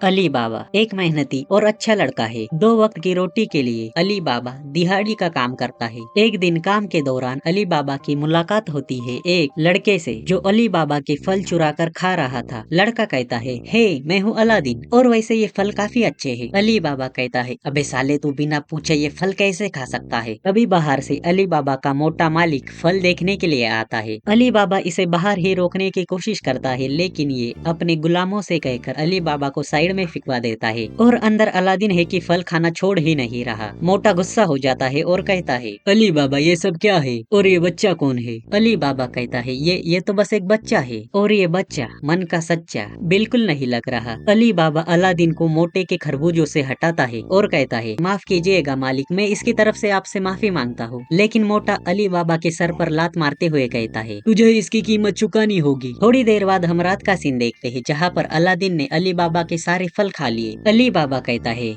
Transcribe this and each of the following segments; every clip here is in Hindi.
अली बाबा एक मेहनती और अच्छा लड़का है। दो वक्त की रोटी के लिए अली बाबा दिहाड़ी का काम करता है। एक दिन काम के दौरान अली बाबा की मुलाकात होती है एक लड़के से जो अली बाबा के फल चुरा कर खा रहा था। लड़का कहता है, हे मैं हूँ अलादीन और वैसे ये फल काफी अच्छे हैं। अली बाबा कहता है, अबे साले तू बिना पूछे ये फल कैसे खा सकता है। तभी बाहर से अली बाबा का मोटा मालिक फल देखने के लिए आता है। अली बाबा इसे बाहर ही रोकने की कोशिश करता है, लेकिन ये अपने गुलामों से कहकर अली बाबा को साइड में फिकवा देता है और अंदर अलादीन है कि फल खाना छोड़ ही नहीं रहा। मोटा गुस्सा हो जाता है और कहता है, अली बाबा ये सब क्या है और ये बच्चा कौन है। अली बाबा कहता है, ये तो बस एक बच्चा है और ये बच्चा मन का सच्चा बिल्कुल नहीं लग रहा। अली बाबा अलादीन को मोटे के खरबूजों से हटाता है और कहता है, माफ कीजिएगा मालिक, मैं इसकी तरफ से आपसे माफी मांगता हूँ। लेकिन मोटा अली बाबा के सर पर लात मारते हुए कहता है, तुझे इसकी कीमत चुकानी होगी। थोड़ी देर बाद हम रात का सीन देखते हैं जहाँ पर अलादीन ने अली बाबा के सारे फल खा लिए। अली बाबा कहता है,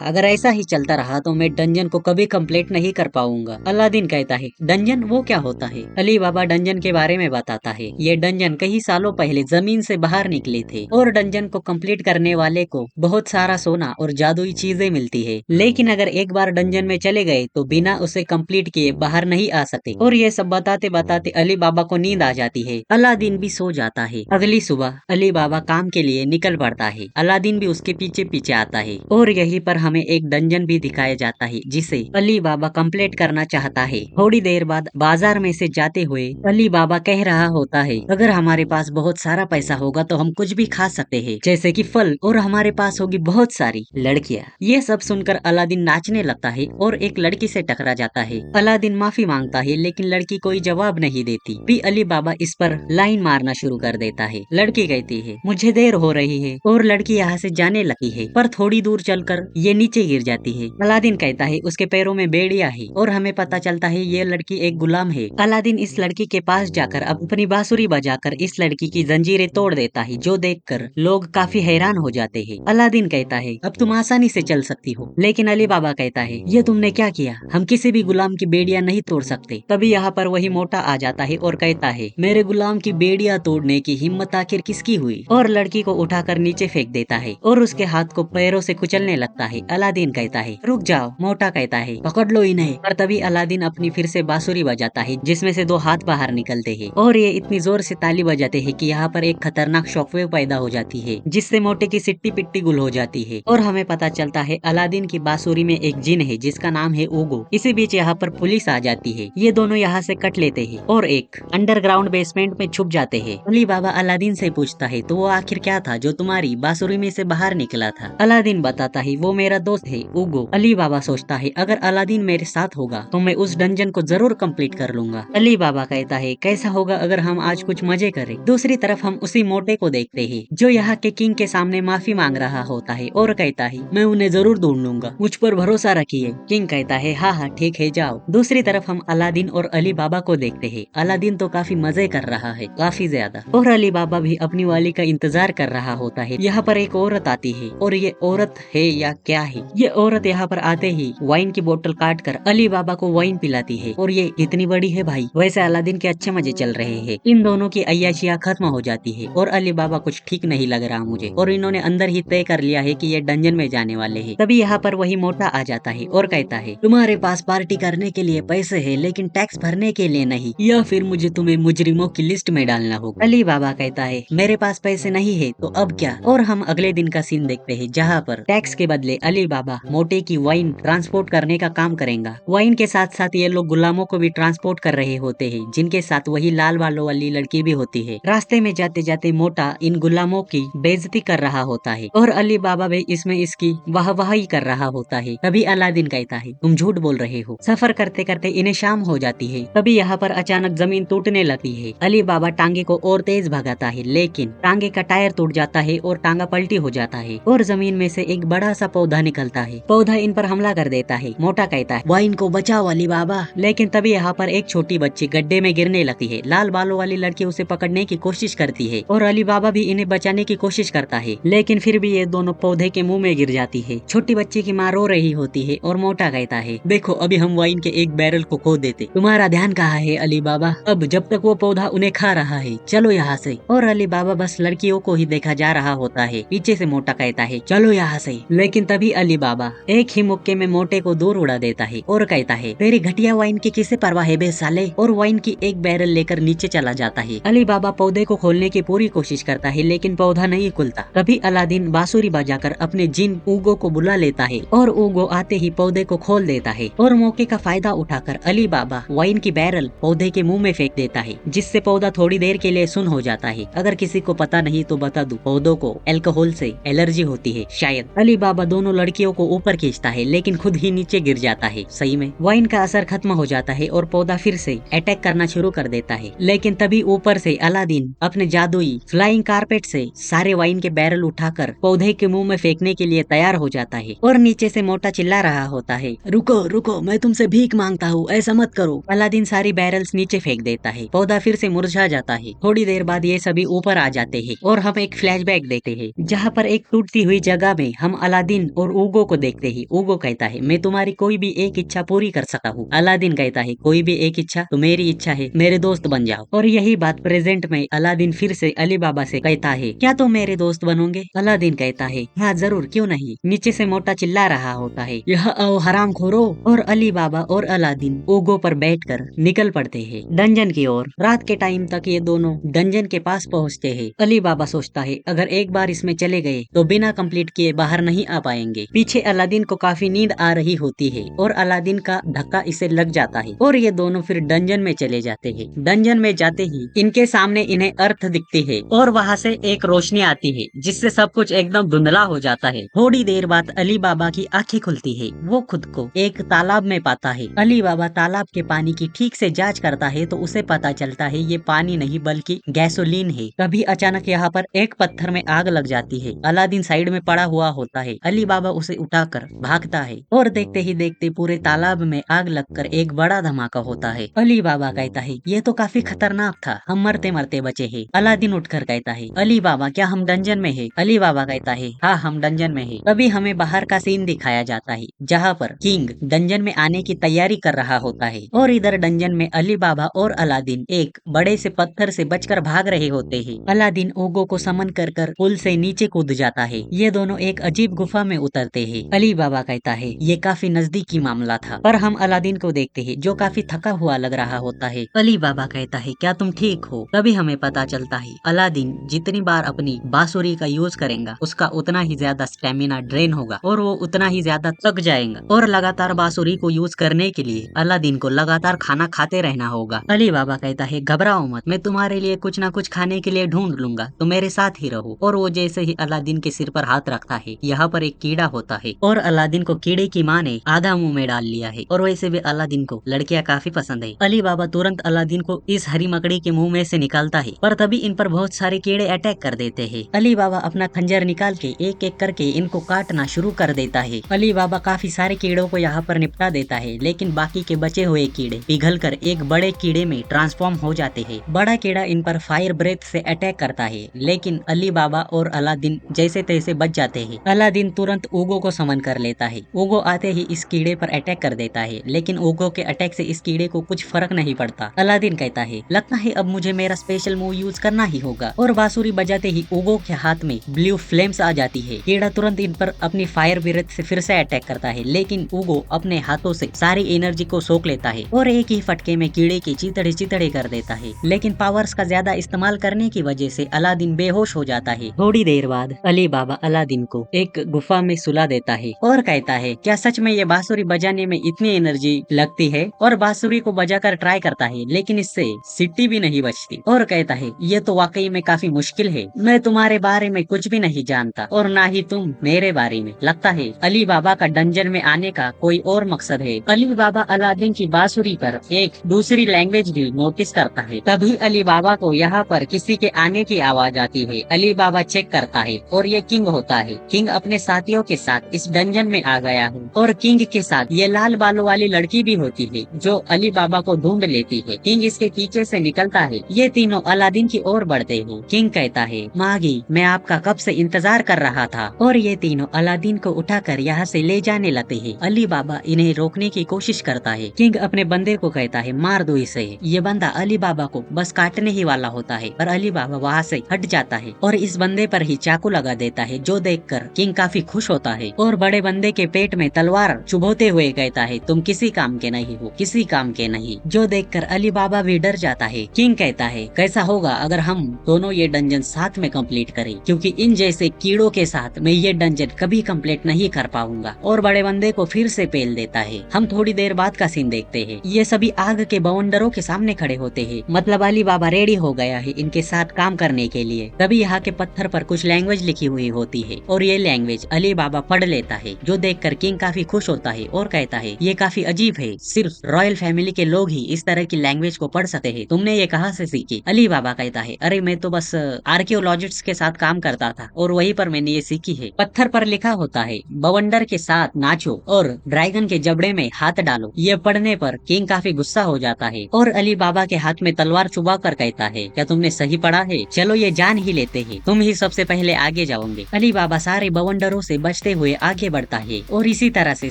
अगर ऐसा ही चलता रहा तो मैं डंजन को कभी कंप्लीट नहीं कर पाऊंगा। अलादीन कहता है, डंजन वो क्या होता है। अली बाबा डंजन के बारे में बताता है, ये डंजन कई सालों पहले जमीन से बाहर निकले थे और डंजन को कंप्लीट करने वाले को बहुत सारा सोना और जादुई चीजें मिलती है। लेकिन अगर एक बार डंजन में चले गए तो बिना उसे कंप्लीट किए बाहर नहीं आ सकते। और ये सब बताते बताते अली बाबा को नींद आ जाती है। अलादीन भी सो जाता है। अगली सुबह अली बाबा काम के लिए निकल पड़ता है। अलादीन भी उसके पीछे पीछे आता है और यहीं पर हमें एक डंजन भी दिखाया जाता है जिसे अली बाबा कंप्लीट करना चाहता है। थोड़ी देर बाद बाजार में से जाते हुए अली बाबा कह रहा होता है, अगर हमारे पास बहुत सारा पैसा होगा तो हम कुछ भी खा सकते हैं, जैसे कि फल, और हमारे पास होगी बहुत सारी लड़कियां। ये सब सुनकर अलादीन नाचने लगता है और एक लड़की से टकरा जाता है। अलादीन माफी मांगता है लेकिन लड़की कोई जवाब नहीं देती। भी अली बाबा इस पर लाइन मारना शुरू कर देता है। लड़की कहती है, मुझे देर हो रही है, और लड़की यहाँ से जाने लगी है, पर थोड़ी दूर चलकर ये नीचे गिर जाती है। अलादीन कहता है, उसके पैरों में बेड़ियां है, और हमें पता चलता है ये लड़की एक गुलाम है। अलादीन इस लड़की के पास जाकर अपनी बांसुरी बजाकर इस लड़की की जंजीरें तोड़ देता है, जो देखकर लोग काफी हैरान हो जाते हैं। अलादीन कहता है, अब तुम आसानी से चल सकती हो। लेकिन अली बाबा कहता है, ये तुमने क्या किया, हम किसी भी गुलाम की बेड़ियां नहीं तोड़ सकते। तभी यहाँ पर वही मोटा आ जाता है और कहता है, मेरे गुलाम की बेड़ियां तोड़ने की हिम्मत आखिर किसकी हुई, और लड़की को उठाकर नीचे फेंक देता है और उसके हाथ को पैरों से कुचलने लगता है। अलादीन कहता है, रुक जाओ। मोटा कहता है, पकड़ लो इन्हें। पर तभी अलादीन अपनी फिर से बांसुरी बजाता है जिसमें से दो हाथ बाहर निकलते हैं और ये इतनी जोर से ताली बजाते हैं कि यहाँ पर एक खतरनाक शॉकवेव पैदा हो जाती है जिससे मोटे की सिट्टी पिट्टी गुल हो जाती है। और हमें पता चलता है अलादीन की बांसुरी में एक जिन है जिसका नाम है ओगो। इसी बीच यहाँ पर पुलिस आ जाती है। ये दोनों यहाँ से कट लेते हैं और एक अंडरग्राउंड बेसमेंट में छुप जाते हैं। अली बाबा अलादीन से पूछता है, तो वो आखिर क्या था जो तुम्हारी बांसुरी में से बाहर निकला था। अलादीन बताता है, वो मेरा दोस्त है ओगो। अली बाबा सोचता है, अगर अलादीन मेरे साथ होगा तो मैं उस डंजन को जरूर कंप्लीट कर लूंगा। अली बाबा कहता है, कैसा होगा अगर हम आज कुछ मजे करें। दूसरी तरफ हम उसी मोटे को देखते हैं जो यहाँ के किंग के सामने माफी मांग रहा होता है और कहता है, मैं उन्हें जरूर ढूंढ लूंगा, मुझ पर भरोसा रखिए। किंग कहता है, हाँ हाँ ठीक है, जाओ। दूसरी तरफ हम अलादीन और अली बाबा को देखते हैं। अलादीन तो काफी मजे कर रहा है, काफी ज्यादा, और अली बाबा भी अपनी वाली का इंतजार कर रहा होता है। यहाँ पर एक औरत आती है और ये औरत है या क्या है। ये औरत यहाँ पर आते ही वाइन की बोतल काट कर अली बाबा को वाइन पिलाती है और ये इतनी बड़ी है भाई। वैसे अलादीन के अच्छे मजे चल रहे हैं। इन दोनों की अय्याशियाँ खत्म हो जाती है और अली बाबा कुछ ठीक नहीं लग रहा मुझे, और इन्होंने अंदर ही तय कर लिया है कि ये डंजन में जाने वाले हैं। तभी यहाँ पर वही मोटा आ जाता है और कहता है, तुम्हारे पास पार्टी करने के लिए पैसे है लेकिन टैक्स भरने के लिए नहीं, या फिर मुझे तुम्हें मुजरिमों की लिस्ट में डालना होगा। अली बाबा कहता है, मेरे पास पैसे नहीं है तो अब क्या। और हम अगले दिन का सीन देखते हैं जहाँ पर टैक्स के बदले अली बाबा मोटे की वाइन ट्रांसपोर्ट करने का काम करेगा। वाइन के साथ साथ ये लोग गुलामों को भी ट्रांसपोर्ट कर रहे होते हैं जिनके साथ वही लाल बालों वाली लड़की भी होती है। रास्ते में जाते जाते मोटा इन गुलामों की बेइज्जती कर रहा होता है और अली बाबा भी इसमें इसकी वाहवाही कर रहा होता है। तभी अलादीन कहता है, तुम झूठ बोल रहे हो। सफर करते करते इन्हें शाम हो जाती है। तभी यहाँ पर अचानक जमीन टूटने लगती है। अली बाबा टांगे को और तेज भगाता है लेकिन टांगे का टायर टूट जाता है और टांगा पलटी हो जाता है और जमीन में से एक बड़ा सा पौधा निकलता है। पौधा इन पर हमला कर देता है। मोटा कहता है, वाइन को बचाओ अली बाबा। लेकिन तभी यहाँ पर एक छोटी बच्ची गड्ढे में गिरने लगती है। लाल बालों वाली लड़की उसे पकड़ने की कोशिश करती है और अली बाबा भी इन्हें बचाने की कोशिश करता है, लेकिन फिर भी ये दोनों पौधे के मुंह में गिर जाती है। छोटी बच्ची की माँ रो रही होती है और मोटा कहता है, देखो अभी हम वाइन के एक बैरल को खो देते, तुम्हारा ध्यान कहाँ है अली बाबा, अब जब तक वो पौधा उन्हें खा रहा है, चलो यहाँ से। और अली बाबा बस लड़कियों को ही देखा जा रहा होता है। पीछे नीचे से मोटा कहता है चलो यहाँ से, लेकिन तभी अली बाबा एक ही मुक्के में मोटे को दूर उड़ा देता है और कहता है तेरी घटिया वाइन की किसे परवाह है बे साले, और वाइन की एक बैरल लेकर नीचे चला जाता है। अली बाबा पौधे को खोलने की पूरी कोशिश करता है लेकिन पौधा नहीं खुलता। तभी अलादीन बांसुरी बजाकर अपने जिन ऊगो को बुला लेता है और ऊगो आते ही पौधे को खोल देता है और मौके का फायदा उठाकर अली बाबा वाइन की बैरल पौधे के मुंह में फेंक देता है, जिससे पौधा थोड़ी देर के लिए सुन हो जाता है। अगर किसी को पता नहीं तो बता दूं, पौधों को अल्कोहल से एलर्जी होती है शायद। अली बाबा दोनों लड़कियों को ऊपर खींचता है लेकिन खुद ही नीचे गिर जाता है। सही में वाइन का असर खत्म हो जाता है और पौधा फिर से अटैक करना शुरू कर देता है। लेकिन तभी ऊपर से अलादीन अपने जादुई फ्लाइंग कारपेट से सारे वाइन के बैरल उठाकर पौधे के मुंह में फेंकने के लिए तैयार हो जाता है और नीचे से मोटा चिल्ला रहा होता है रुको रुको, मैं तुमसे भीख मांगता हूँ, ऐसा मत करो। अलादीन सारी बैरल्स नीचे फेंक देता है, पौधा फिर से मुरझा जाता है। थोड़ी देर बाद ये सभी ऊपर आ जाते हैं और हम एक फ्लैशबैक देखते हैं जहाँ पर एक टूटती हुई जगह में हम अलादीन और ऊगो को देखते हैं। ऊगो कहता है मैं तुम्हारी कोई भी एक इच्छा पूरी कर सकता हूँ। अलादीन कहता है कोई भी एक इच्छा तो मेरी इच्छा है, मेरे दोस्त बन जाओ। और यही बात प्रेजेंट में अलादीन फिर से अली बाबा से कहता है क्या तुम मेरे दोस्त बनोगे? अलादीन कहता है हाँ जरूर, क्यों नहीं। नीचे से मोटा चिल्ला रहा होता है यह आओ हराम खोरो, और अली बाबा और अलादीन ऊगो पर बैठकर निकल पड़ते हैं डंजन की ओर। रात के टाइम तक ये दोनों डंजन के पास पहुँचते हैं। अली बाबा सोचता है अगर एक बार इसमें चले गए तो बिना कंप्लीट किए बाहर नहीं आ पाएंगे। पीछे अलादीन को काफी नींद आ रही होती है और अलादीन का धक्का इसे लग जाता है और ये दोनों फिर डंजन में चले जाते हैं। डंजन में जाते ही इनके सामने इन्हें अर्थ दिखती है और वहाँ से एक रोशनी आती है जिससे सब कुछ एकदम धुंधला हो जाता है। थोड़ी देर बाद अली बाबा की आंखें खुलती है, वो खुद को एक तालाब में पाता है। अली बाबा तालाब के पानी की ठीक से जांच करता है तो उसे पता चलता है ये पानी नहीं बल्कि गैसोलीन है। तभी अचानक यहाँ पर एक पत्थर में आग लग जाती है। अलादीन साइड में पड़ा हुआ होता है। अली बाबा उसे उठाकर भागता है और देखते ही देखते पूरे तालाब में आग लगकर एक बड़ा धमाका होता है। अली बाबा कहता है ये तो काफी खतरनाक था, हम मरते मरते बचे हैं। अलादीन उठकर कहता है अली बाबा क्या हम डंजन में है? अली बाबा कहता है हाँ हम डंजन में है। तभी हमें बाहर का सीन दिखाया जाता है जहाँ पर किंग डंजन में आने की तैयारी कर रहा होता है और इधर डंजन में अली बाबा और अलादीन एक बड़े से पत्थर से बचकर भाग रहे होते हैं। अलादीन ओगो को समन कर पुल से नीचे कूद जाता है। ये दोनों एक अजीब गुफा में उतरते हैं। अली बाबा कहता है ये काफी नजदीकी मामला था, पर हम अलादीन को देखते हैं जो काफी थका हुआ लग रहा होता है। अली बाबा कहता है क्या तुम ठीक हो? तभी हमें पता चलता है अलादीन जितनी बार अपनी बांसुरी का यूज करेगा उसका उतना ही ज्यादा स्टेमिना ड्रेन होगा और वो उतना ही ज्यादा थक जाएगा और लगातार बांसुरी को यूज करने के लिए अलादीन को लगातार खाना खाते रहना होगा। अली बाबा कहता है घबराओ मत, मैं तुम्हारे लिए कुछ ना कुछ खाने के लिए ढूंढ लूंगा, तो मेरे साथ ही रहो। और वो जैसे ही अलादीन के सिर पर हाथ रखता है यहाँ पर एक कीड़ा होता है और अलादीन को कीड़े की माँ ने आधा मुंह में डाल लिया है और वैसे भी अलादीन को लड़कियां काफी पसंद है। अली बाबा तुरंत अलादीन को इस हरी मकड़ी के मुंह में से निकालता है, पर तभी इन पर बहुत सारे कीड़े अटैक कर देते हैं। अली बाबा अपना खंजर निकाल के एक एक करके इनको काटना शुरू कर देता है। अली बाबा काफी सारे कीड़ों को यहाँ पर निपटा देता है, लेकिन बाकी के बचे हुए कीड़े पिघलकर एक बड़े कीड़े में ट्रांसफॉर्म हो जाते हैं। बड़ा कीड़ा इन पर फायर ब्रेथ से अटैक करता है, लेकिन अली बाबा और अलादीन जैसे तैसे बच जाते हैं। अलादीन तुरंत ऊगो को समन कर लेता है। ऊगो आते ही इस कीड़े पर अटैक कर देता है, लेकिन ऊगो के अटैक से इस कीड़े को कुछ फर्क नहीं पड़ता। अलादीन कहता है लगता है अब मुझे मेरा स्पेशल मूव यूज करना ही होगा, और बांसुरी बजाते ही ऊगो के हाथ में ब्लू फ्लेम्स आ जाती है। कीड़ा तुरंत इन पर अपनी फायर ब्रेथ से फिर से अटैक करता है, लेकिन ऊगो अपने हाथों से सारी एनर्जी को सोख लेता है और एक ही फटके में कीड़े के चितड़े चितड़े कर देता है। लेकिन पावर्स का ज्यादा इस्तेमाल करने की वजह से अलादीन बेहोश हो जाता है। थोड़ी देर बाद अली बाबा अलादीन को एक गुफा में सुला देता है और कहता है क्या सच में ये बांसुरी बजाने में इतनी एनर्जी लगती है? और बांसुरी को बजाकर ट्राई करता है, लेकिन इससे सीटी भी नहीं बचती और कहता है ये तो वाकई में काफी मुश्किल है, मैं तुम्हारे बारे में कुछ भी नहीं जानता और ना ही तुम मेरे बारे में। लगता है अली बाबा का डंजन में आने का कोई और मकसद है। अली बाबा अलादीन की बांसुरी पर एक दूसरी लैंग्वेज भी नोटिस करता है। तभी अली बाबा को यहाँ पर किसी के आने की आवाज आती है। अली बाबा चेक करता है और ये किंग होता है। किंग अपने साथियों के साथ इस डंजन में आ गया है और किंग के साथ ये लाल बालों वाली लड़की भी होती है जो अली बाबा को ढूंढ लेती है। किंग इसके पीछे से निकलता है। ये तीनों अलादीन की ओर बढ़ते हैं। किंग कहता है मागी मैं आपका कब से इंतजार कर रहा था, और ये तीनों अलादीन को उठाकर यहाँ से ले जाने लगते हैं। अली बाबा इन्हें रोकने की कोशिश करता है। किंग अपने बंदे को कहता है मार दो इसे। ये बंदा अली बाबा को बस काटने ही वाला होता है, पर अली बाबा वहाँ से हट जाता है और इस बंदे पर ही चाकू चाकू लगा देता है, जो देखकर किंग काफी खुश होता है और बड़े बंदे के पेट में तलवार चुभोते हुए कहता है, तुम किसी काम के नहीं हो, किसी काम के नहीं। जो देखकर अली बाबा भी डर जाता है। किंग कहता है, कैसा होगा अगर हम दोनों ये डंजन साथ में कंप्लीट करें, क्योंकि इन जैसे कीड़ों के साथ मैं ये डंजन कभी कंप्लीट नहीं कर पाऊंगा। और बड़े बंदे को फिर से पेल देता है। हम थोड़ी देर बाद का सीन देखते हैं। ये सभी आग के बवंडरों के सामने खड़े होते हैं, मतलब अली बाबा रेडी हो गया है इनके साथ काम करने के लिए। तभी यहाँ के पत्थर पर कुछ लैंग्वेज लिखी हुई होती है और ये लैंग्वेज अली बाबा पढ़ लेता है, जो देखकर किंग काफी खुश होता है और कहता है, ये काफी अजीब है, सिर्फ रॉयल फैमिली के लोग ही इस तरह की लैंग्वेज को पढ़ सकते हैं, तुमने ये कहाँ से सीखी? अली बाबा कहता है, अरे मैं तो बस आर्कियोलॉजिस्ट के साथ काम करता था और वहीं पर मैंने ये सीखी है। पत्थर पर लिखा होता है, बवंडर के साथ नाचो और ड्रैगन के जबड़े में हाथ डालो। ये पढ़ने पर किंग काफी गुस्सा हो जाता है और अली बाबा के हाथ में तलवार चुबा कर कहता है, क्या तुमने सही पढ़ा है? चलो ये जान ही लेते हैं, तुम ही सबसे पहले आगे जाओगे। अली बाबा सारे बवंडरों से बचते हुए आगे बढ़ता है और इसी तरह से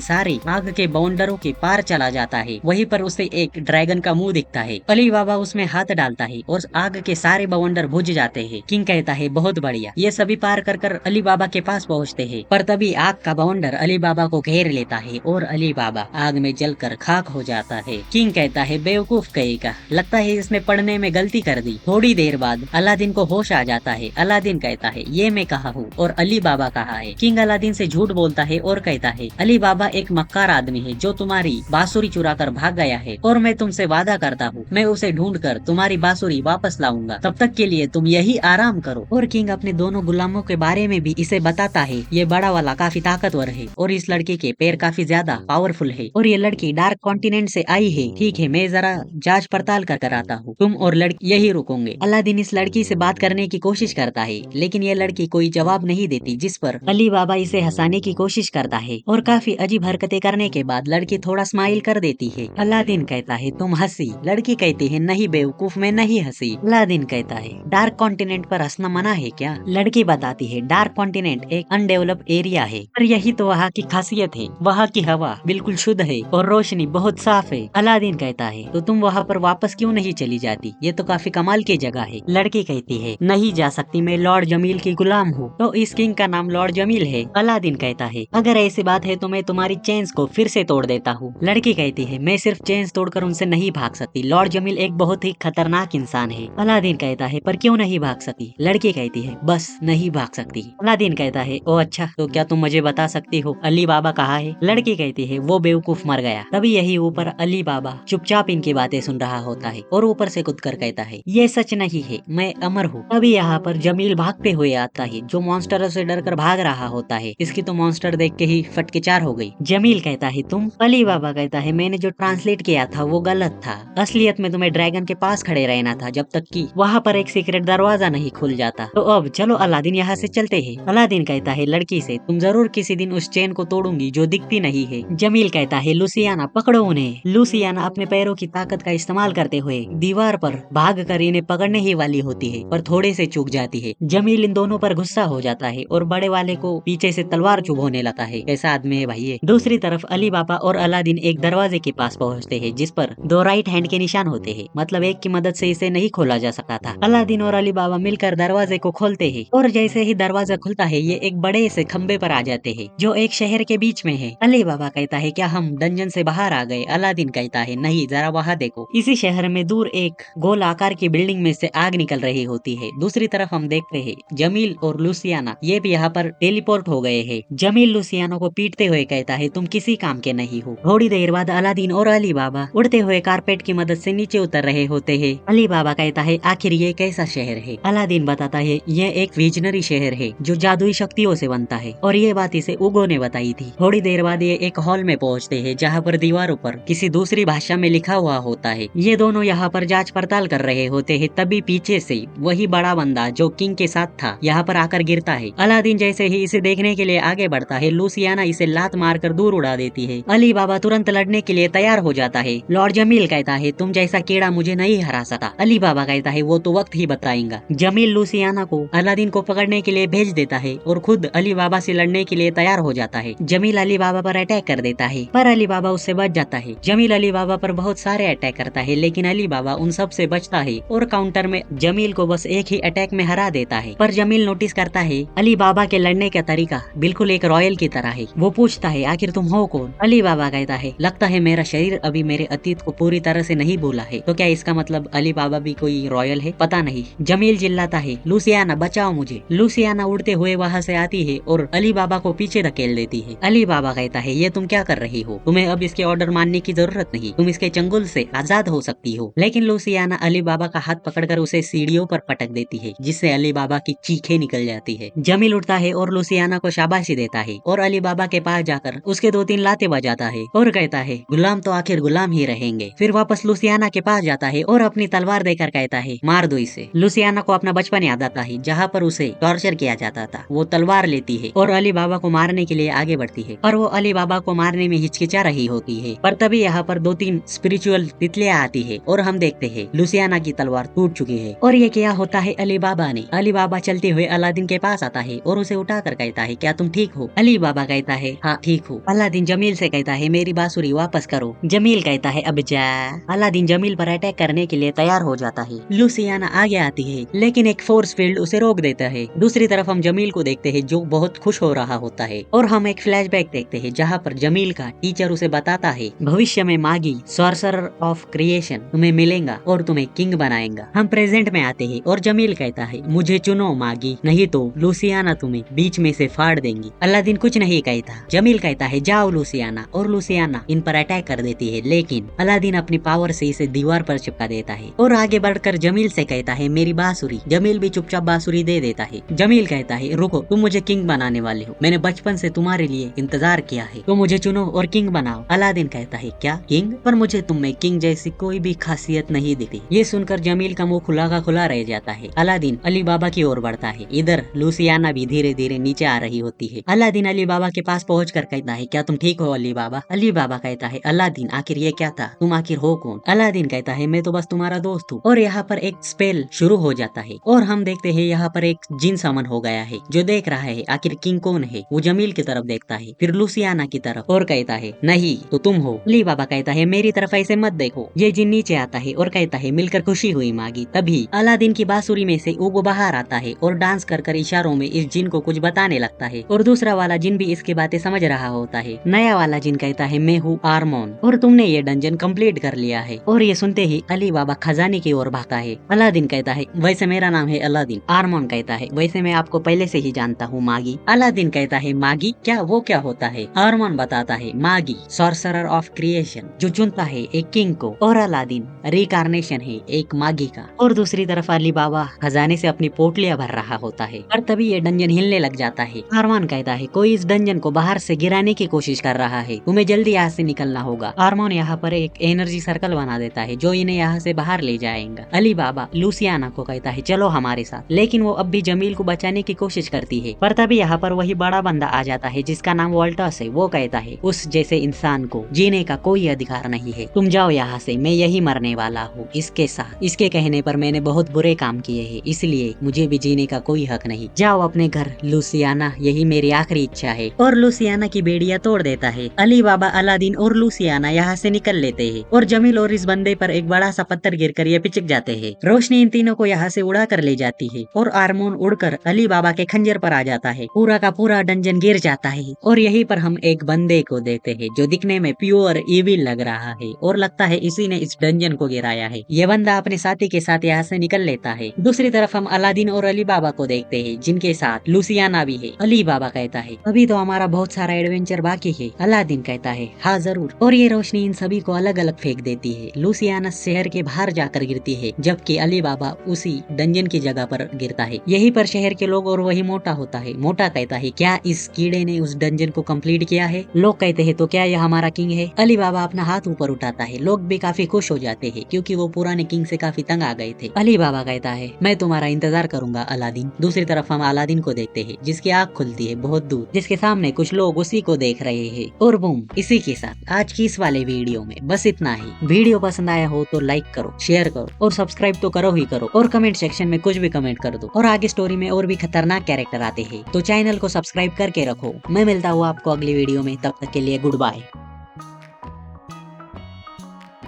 सारे आग के बवंडरों के पार चला जाता है। वहीं पर उसे एक ड्रैगन का मुंह दिखता है। अली बाबा उसमें हाथ डालता है और आग के सारे बवंडर बुझ जाते हैं। किंग कहता है, बहुत बढ़िया। ये सभी पार कर कर अली बाबा के पास पहुँचते हैं, पर तभी आग का बवंडर अली बाबा को घेर लेता है और अली बाबा आग में जलकर खाक हो जाता है। किंग कहता है, बेवकूफ कहेगा, लगता है इसने पढ़ने में गलती कर दी। थोड़ी देर बाद अलादीन को होश आ जाता है। अलादीन कहता है, ये मैं कहा हूँ और अली बाबा कहा है। किंग अलादीन से झूठ बोलता है और कहता है, अली बाबा एक मक्कार आदमी है जो तुम्हारी बांसुरी चुरा कर भाग गया है और मैं तुमसे वादा करता हूँ मैं उसे ढूंढ कर तुम्हारी बांसुरी वापस लाऊंगा। तब तक के लिए तुम यही आराम करो। और किंग अपने दोनों गुलामों के बारे में भी इसे बताता है। ये बड़ा वाला काफी ताकतवर है और इस लड़के के पैर काफी ज्यादा पावरफुल है और ये लड़की डार्क कॉन्टिनेंट से आई है। ठीक है, मैं जरा जांच पड़ताल कर कर आता हूँ, तुम और लड़की यही रुकोगे। अलादीन इस लड़की से बात करने की कोशिश करता है, लेकिन ये लड़की कोई जवाब नहीं देती, जिस पर अली बाबा इसे हंसाने की कोशिश करता है और काफी अजीब हरकतें करने के बाद लड़की थोड़ा स्माइल कर देती है। अलादीन कहता है, तुम हंसी? लड़की कहती है, नहीं बेवकूफ, मैं नहीं हंसी। अलादीन कहता है, डार्क कॉन्टिनेंट पर हंसना मना है क्या? लड़की बताती है, डार्क कॉन्टिनेंट एक अनडेवलप्ड एरिया है, पर यही तो वहाँ की खासियत है। वहाँ की हवा बिल्कुल शुद्ध है और रोशनी बहुत साफ है। अलादीन कहता है, तो तुम वहाँ पर वापस क्यों नहीं चली जाती? ये तो काफी कमाल की जगह है। लड़की कहती है, नहीं जा सकती, मैं लॉर्ड जमील की गुलाम हूँ। तो इस किंग का नाम लॉर्ड जमील है। अलादीन कहता है, अगर ऐसी बात है तो मैं तुम्हारी चेन्स को फिर से तोड़ देता हूँ। लड़की कहती है, मैं सिर्फ चेन्स तोड़कर उनसे नहीं भाग सकती, लॉर्ड जमील एक बहुत ही खतरनाक इंसान है। अलादीन कहता है, पर क्यों नहीं भाग सकती? लड़की कहती है, बस नहीं भाग सकती। अलादीन कहता है, ओ अच्छा, तो क्या तुम मुझे बता सकती हो अली बाबा कहाँ है? लड़की कहती है, वो बेवकूफ मर गया। तभी यही ऊपर अली बाबा चुपचाप इनकी बातें सुन रहा होता है और ऊपर से कूद कर कहता है, ये सच नहीं है, मैं अमर हूँ। तभी यहाँ पर जमील भागते हुए आता है, जो मॉन्स्टरों से डर कर भाग रहा होता है। इसकी तो मॉन्स्टर देख के ही फटके चार हो गई। जमील कहता है, तुम? अली बाबा कहता है, मैंने जो ट्रांसलेट किया था वो गलत था, असलियत में तुम्हें ड्रैगन के पास खड़े रहना था जब तक कि वहाँ पर एक सीक्रेट दरवाजा नहीं खुल जाता। तो अब चलो अलादीन यहाँ से चलते हैं। अलादीन कहता है लड़की से, तुम जरूर किसी दिन उस चेन को तोड़ूंगी जो दिखती नहीं है। जमील कहता है, लुसियाना पकड़ो उन्हें। लुसियाना अपने पैरों की ताकत का इस्तेमाल करते हुए दीवार पर भाग कर इन्हें पकड़ने ही वाली होती है, पर थोड़े से चूक जाती है। जमील इन दोनों पर गुस्सा हो जाता है और बड़े वाले को पीछे से तलवार चुभोने लगता है। कैसा आदमी है भाई ये। दूसरी तरफ अली बाबा और अलादीन एक दरवाजे के पास पहुँचते हैं, जिस पर दो राइट हैंड के निशान होते हैं, मतलब एक की मदद से इसे नहीं खोला जा सकता था। अलादीन और अली बाबा मिलकर दरवाजे को खोलते हैं और जैसे ही दरवाजा खुलता है, ये एक बड़े से खंबे पर आ जाते हैं, जो एक शहर के बीच में है। अली बाबा कहता है, क्या हम डंजन से बाहर आ गए? अलादीन कहता है, नहीं, जरा वहाँ देखो। इसी शहर में दूर एक गोल आकार की बिल्डिंग में से आग निकल रही होती है। दूसरी तरफ हम देखते हैं जमील और लुसियाना ये भी यहाँ पर टेलीपोर्ट हो गए हैं। जमील लुसियाना को पीटते हुए कहता है, तुम किसी काम के नहीं हो। थोड़ी देर बाद अलादीन और अली बाबा उड़ते हुए कारपेट की मदद से नीचे उतर रहे होते हैं। अली बाबा कहता है, आखिर ये कैसा शहर है? अलादीन बताता है, ये एक विजनरी शहर है जो जादुई शक्तियों से बनता है और ये बात इसे उगो ने बताई थी। थोड़ी देर बाद ये एक हॉल में पहुँचते हैं, जहाँ पर दीवारों पर किसी दूसरी भाषा में लिखा हुआ होता है। ये दोनों यहाँ पर जांच पड़ताल कर रहे होते हैं, तभी पीछे से वही बड़ा बंदा जो किंग के साथ था यहाँ पर आकर गिरता है। अलादीन जैसे ही इसे देखने के लिए आगे बढ़ता है, लुसियाना इसे लात मारकर दूर उड़ा देती है। अली बाबा तुरंत लड़ने के लिए तैयार हो जाता है। लॉर्ड जमील कहता है, तुम जैसा कीड़ा मुझे नहीं हरा सका। अली बाबा कहता है, वो तो वक्त ही बताएगा। जमील लुसियाना को अलादीन को पकड़ने के लिए भेज देता है और खुद अली बाबा से लड़ने के लिए तैयार हो जाता है। जमील अली बाबा पर अटैक कर देता है, पर अली बाबा उससे बच जाता है। जमील अली बाबा पर बहुत सारे अटैक करता है, लेकिन अली बाबा उन सब से बचता है और काउंटर में जमील को बस एक ही अटैक में हरा देता है। पर जमील नोटिस करता है अली बाबा के लड़ने का तरीका बिल्कुल एक रॉयल की तरह है। वो पूछता है आखिर तुम हो कौन? अली बाबा कहता है लगता है मेरा शरीर अभी मेरे अतीत को पूरी तरह से नहीं भूला है। तो क्या इसका मतलब अली बाबा भी कोई रॉयल है? पता नहीं। जमील चिल्लाता है लूसियाना बचाओ मुझे। लूसियाना उड़ते हुए वहाँ से आती है और अली बाबा को पीछे धकेल देती है। अली बाबा कहता है ये तुम क्या कर रही हो? तुम्हें अब इसके ऑर्डर मानने की जरूरत नहीं, तुम इसके चंगुल से आजाद हो सकती हो। लेकिन लूसियाना अली बाबा का हाथ पकड़कर उसे सीढ़ियों पर पटक देती है जिससे अली बाबा की चीखें निकल जाती है। जमील उठता है और लूसियाना को शाबाशी देता है और अली बाबा के पास जाकर उसके 2-3 लाते बजाता है और कहता है गुलाम तो आखिर गुलाम ही रहेंगे। फिर वापस लूसियाना के पास जाता है और अपनी तलवार देकर कहता है मार दो इसे। लूसियाना को अपना बचपन याद आता है जहाँ पर उसे टॉर्चर किया जाता था। वो तलवार लेती है और अली बाबा को मारने के लिए आगे बढ़ती है और वो अली बाबा को मारने में हिचकिचा रही होती है। पर तभी यहाँ पर 2-3 स्पिरिचुअल तितलियां आती है और हम देखते हैं लूसियाना की तलवार टूट चुकी है। और ये क्या होता है अली बाबा ने? अली बाबा चलते हुए अलादीन के पास आता है और उसे उठाकर कहता है क्या तुम ठीक हो? अली बाबा कहता है हाँ ठीक हूँ। अलादीन जमील से कहता है मेरी बांसुरी वापस करो। जमील कहता है अब जा। अलादीन जमील पर अटैक करने के लिए तैयार हो जाता है। लूसियाना आगे आती है लेकिन एक फोर्स फील्ड उसे रोक देता है। दूसरी तरफ हम जमील को देखते हैं जो बहुत खुश हो रहा होता है और हम एक फ्लैशबैक देखते हैं जहाँ पर जमील का टीचर उसे बताता है भविष्य में मागी सॉर्सरर ऑफ क्रिएशन तुम्हें मिलेगा और तुम्हें किंग बनाएगा। हम प्रेजेंट में आते हैं और जमील कहता है मुझे चुनो मागी, नहीं तो लूसियाना तुम्हें बीच में से फाड़ देंगी। अलादीन कुछ नहीं कहता। जमील कहता है जाओ लूसियाना, और लूसियाना इन पर अटैक कर देती है लेकिन अलादीन अपनी पावर से इसे दीवार पर चिपका देता है और आगे बढ़कर जमील से कहता है मेरी बांसुरी। जमील भी चुपचाप बांसुरी दे देता है। जमील कहता है रुको, तुम मुझे किंग बनाने वाले हो, मैंने बचपन से तुम्हारे लिए इंतजार किया है, तो मुझे चुनो और किंग बनाओ। अलादीन कहता है क्या किंग? पर मुझे तुम में किंग जैसी कोई भी खासियत नहीं दिखती। ये सुनकर जमील का मुंह खुला का खुला रह जाता है। अलादीन अली बाबा की ओर बढ़ता है। इधर लूसियाना भी धीरे धीरे नीचे आ रही होती है। अलादीन अली बाबा के पास पहुंचकर कहता है क्या तुम ठीक हो अली बाबा? अली बाबा कहता है अलादीन आखिर ये क्या था, तुम आखिर हो कौन? अलादीन कहता है मैं तो बस तुम्हारा दोस्त हूँ। और यहाँ पर एक स्पेल शुरू हो जाता है और हम देखते हैं यहाँ पर एक जिन समन हो गया है जो देख रहा है आखिर किंग कौन है। वो जमील की तरफ देखता है, फिर लूसियाना की तरफ और कहता है नहीं तो तुम हो। अली बाबा कहता है मेरी तरफ ऐसे मत देखो। ये जिन नीचे आता है और कहता है मिलकर खुशी हुई मागी। तभी अलादीन की बांसुरी में से उगो बाहर आता है और डांस कर कर इशारों में इस जिन को कुछ बताने लगता है और दूसरा वाला जिन भी इसकी बातें समझ रहा होता है। नया वाला जिन कहता है मैं हूँ आरमोन और तुमने ये डंजन कंप्लीट कर लिया है। और ये सुनते ही अली बाबा खजाने की ओर भागता है। अलादीन कहता है वैसे मेरा नाम है अलादीन। आरमोन कहता है वैसे मैं आपको पहले से ही जानता हूँ मागी। अलादीन कहता है मागी क्या, वो क्या होता है? आरमोन बताता है मागी सॉर्सरर ऑफ क्रिएशन जो चुनता है एक किंग को, और अलादीन रिकार्नेशन है एक मागी का। और दूसरी तरफ अली बाबा खजाने से अपनी पोटलियां भर रहा होता है और तभी ये डंजन हिलने लग जाता है। आरमान कहता है कोई इस डंजन को बाहर से गिराने की कोशिश कर रहा है, तुम्हें जल्दी यहाँ से निकलना होगा। आरमान यहाँ पर एक एनर्जी सर्कल बना देता है जो इन्हें यहाँ से बाहर ले जाएगा। अली बाबा लूसियाना को कहता है चलो हमारे साथ, लेकिन वो अब भी जमील को बचाने की कोशिश करती है। पर तभी यहाँ पर वही बड़ा बंदा आ जाता है जिसका नाम वॉल्टस है। वो कहता है उस जैसे इंसान को जीने का कोई अधिकार नहीं है, तुम जाओ यहाँ से, मैं यही मरने वाला हूँ इसके साथ। इसके कहने पर मैंने बहुत बुरे काम किए हैं, इसलिए मुझे भी जीने का कोई हक नहीं, जाओ अपने घर लूसियाना, यही मेरी आखिरी इच्छा है। और लूसियाना की बेड़ियां तोड़ देता है। अली बाबा अलादीन और लूसियाना यहाँ से निकल लेते हैं और जमील और इस बंदे पर एक बड़ा सा पत्थर गिरकर ये पिचक जाते हैं। रोशनी इन तीनों को यहाँ से उड़ा कर ले जाती है और आरमोन उड़कर अली बाबा के खंजर पर आ जाता है। पूरा का पूरा डंजन गिर जाता है और यहीं पर हम एक बंदे को देखते हैं जो दिखने में प्योर इविल लग रहा है और लगता है इसी ने इस डंजन को गिराया है। ये बंदा अपने साथी के साथ यहाँ से निकल लेता है। दूसरी तरफ हम अलादीन और अली बाबा को देखते हैं जिनके साथ लूसियाना भी है। अली बाबा कहता है अभी तो हमारा बहुत सारा एडवेंचर बाकी है। अलादीन कहता है हाँ जरूर, और ये रोशनी इन सभी को अलग अलग फेंक देती है। लूसियाना शहर के बाहर जाकर गिरती है जबकि अली बाबा उसी डंजन की जगह पर गिरता है। यहीं पर शहर के लोग और वही मोटा होता है। मोटा कहता है क्या इस कीड़े ने उस डंजन को कंप्लीट किया है? लोग कहते हैं तो क्या यह हमारा किंग है? अली बाबा अपना हाथ ऊपर उठाता है। लोग भी काफी खुश हो जाते हैं क्योंकि वो पुराने किंग से काफी तंग आ गए थे। अली बाबा कहता है मैं तुम्हारा इंतजार करूंगा अलादीन। दूसरी तरफ हम अलादीन को देखते हैं जिसकी आँख खुलती है बहुत दूर, जिसके सामने कुछ लोग उसी को देख रहे हैं। और बूम, इसी के साथ आज की इस वाले वीडियो में बस इतना ही। वीडियो पसंद आया हो तो लाइक करो, शेयर करो और सब्सक्राइब तो करो ही करो, और कमेंट सेक्शन में कुछ भी कमेंट कर दो। और आगे स्टोरी में और भी खतरनाक कैरेक्टर आते हैं तो चैनल को सब्सक्राइब करके रखो। मैं मिलता हूँ आपको अगली वीडियो में, तब तक के लिए गुड बाय।